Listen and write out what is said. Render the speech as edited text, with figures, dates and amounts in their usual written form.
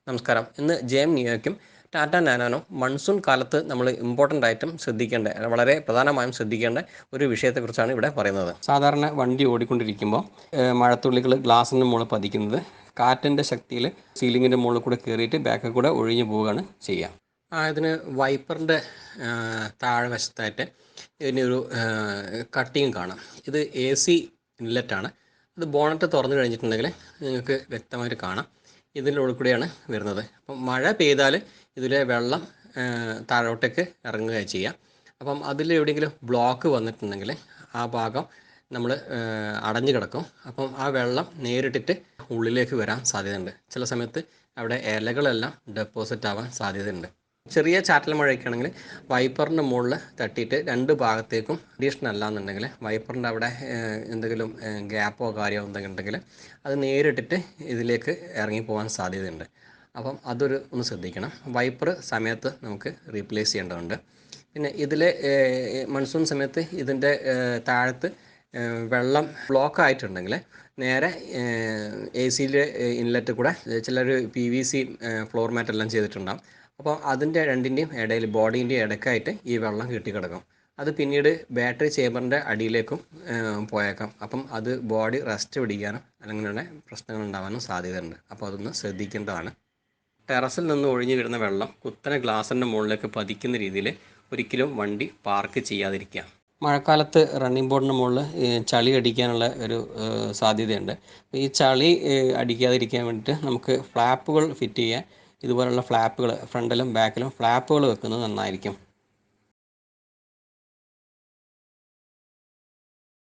നമസ്കാരം. ഇന്ന് JM നിയോയ്ക്കും Tata നാനോനും monsoon കാലത്ത് നമ്മൾ ഇമ്പോർട്ടൻ്റ് ആയിട്ടും ശ്രദ്ധിക്കേണ്ട, വളരെ പ്രധാനമായും ശ്രദ്ധിക്കേണ്ട ഒരു വിഷയത്തെക്കുറിച്ചാണ് ഇവിടെ പറയുന്നത്. സാധാരണ വണ്ടി ഓടിക്കൊണ്ടിരിക്കുമ്പോൾ മഴത്തുള്ളികൾ ഗ്ലാസിന് മുകളിൽ പതിക്കുന്നത് കാറ്റിൻ്റെ ശക്തിയിൽ സീലിങ്ങിൻ്റെ മുകളിൽ കൂടെ കയറിയിട്ട് ബാക്കിൽ കൂടെ ഒഴിഞ്ഞു പോവുകയാണ് ചെയ്യുക. ഇതിന് വൈപ്പറിൻ്റെ താഴെ വശത്തായിട്ട് ഇതിനൊരു കട്ടിങ് കാണാം. ഇത് AC ഇൻലെറ്റാണ്. ഇത് ബോണറ്റ് തുറന്നു കഴിഞ്ഞിട്ടുണ്ടെങ്കിൽ നിങ്ങൾക്ക് വ്യക്തമായിട്ട് കാണാം. ഇതിൻ്റെ ഉള്ളിൽ കൂടെയാണ് വരുന്നത്. അപ്പം മഴ പെയ്താൽ ഇതിലെ വെള്ളം താഴോട്ടേക്ക് ഇറങ്ങുകയാണ് ചെയ്യുക. അപ്പം അതിൽ എവിടെയെങ്കിലും ബ്ലോക്ക് വന്നിട്ടുണ്ടെങ്കിൽ ആ ഭാഗം നമ്മൾ അടഞ്ഞു കിടക്കും. അപ്പം ആ വെള്ളം നേരിട്ടിട്ട് ഉള്ളിലേക്ക് വരാൻ സാധ്യതയുണ്ട്. ചില സമയത്ത് അവിടെ ഇലകളെല്ലാം ഡെപ്പോസിറ്റ് ആവാൻ സാധ്യതയുണ്ട്. ചെറിയ ചാറ്റൽ മഴയൊക്കെ ആണെങ്കിൽ വൈപ്പറിൻ്റെ മുകളിൽ തട്ടിയിട്ട് രണ്ട് ഭാഗത്തേക്കും അഡീഷണൽ അല്ലാന്നുണ്ടെങ്കിൽ വൈപ്പറിൻ്റെ അവിടെ എന്തെങ്കിലും ഗ്യാപ്പോ കാര്യമോ എന്തെങ്കിലും ഉണ്ടെങ്കിൽ അത് നേരിട്ടിട്ട് ഇതിലേക്ക് ഇറങ്ങിപ്പോകാൻ സാധ്യതയുണ്ട്. അപ്പം ഒന്ന് ശ്രദ്ധിക്കണം. വൈപ്പർ സമയത്ത് നമുക്ക് റീപ്ലേസ് ചെയ്യേണ്ടതുണ്ട്. പിന്നെ ഇതിൽ മൺസൂൺ സമയത്ത് ഇതിൻ്റെ താഴത്ത് വെള്ളം ബ്ലോക്ക് ആയിട്ടുണ്ടെങ്കിൽ നേരെ AC-യിലെ ഇൻലെറ്റ് കൂടെ ചിലർ PVC ഫ്ലോർ മാറ്റ് എല്ലാം ചെയ്തിട്ടുണ്ടാകും. അപ്പോൾ അതിൻ്റെ രണ്ടിൻ്റെയും ഇടയിൽ ബോഡീൻ്റെ ഇടയ്ക്കായിട്ട് ഈ വെള്ളം കെട്ടിക്കിടക്കും. അത് പിന്നീട് ബാറ്ററി ചേമ്പറിൻ്റെ അടിയിലേക്കും പോയേക്കാം. അപ്പം അത് ബോഡി റെസ്റ്റ് പിടിക്കാനും അങ്ങനെയുള്ള പ്രശ്നങ്ങൾ ഉണ്ടാകാനും സാധ്യതയുണ്ട്. അപ്പോൾ അതൊന്ന് ശ്രദ്ധിക്കേണ്ടതാണ്. ടെറസിൽ നിന്ന് ഒഴിഞ്ഞു വരുന്ന വെള്ളം കുത്തനെ ഗ്ലാസിൻ്റെ മുകളിലേക്ക് പതിക്കുന്ന രീതിയിൽ ഒരിക്കലും വണ്ടി പാർക്ക് ചെയ്യാതിരിക്കുക. മഴക്കാലത്ത് റണ്ണിങ് ബോർഡിന് മുകളിൽ ചളി അടിക്കാനുള്ള ഒരു സാധ്യതയുണ്ട്. ഈ ചളി അടിക്കാതിരിക്കാൻ വേണ്ടിയിട്ട് നമുക്ക് ഫ്ലാപ്പുകൾ ഫിറ്റ് ചെയ്യാൻ ഇതുപോലുള്ള ഫ്ലാപ്പുകൾ ഫ്രണ്ടിലും ബാക്കിലും ഫ്ലാപ്പുകൾ വെക്കുന്നത് നന്നായിരിക്കും.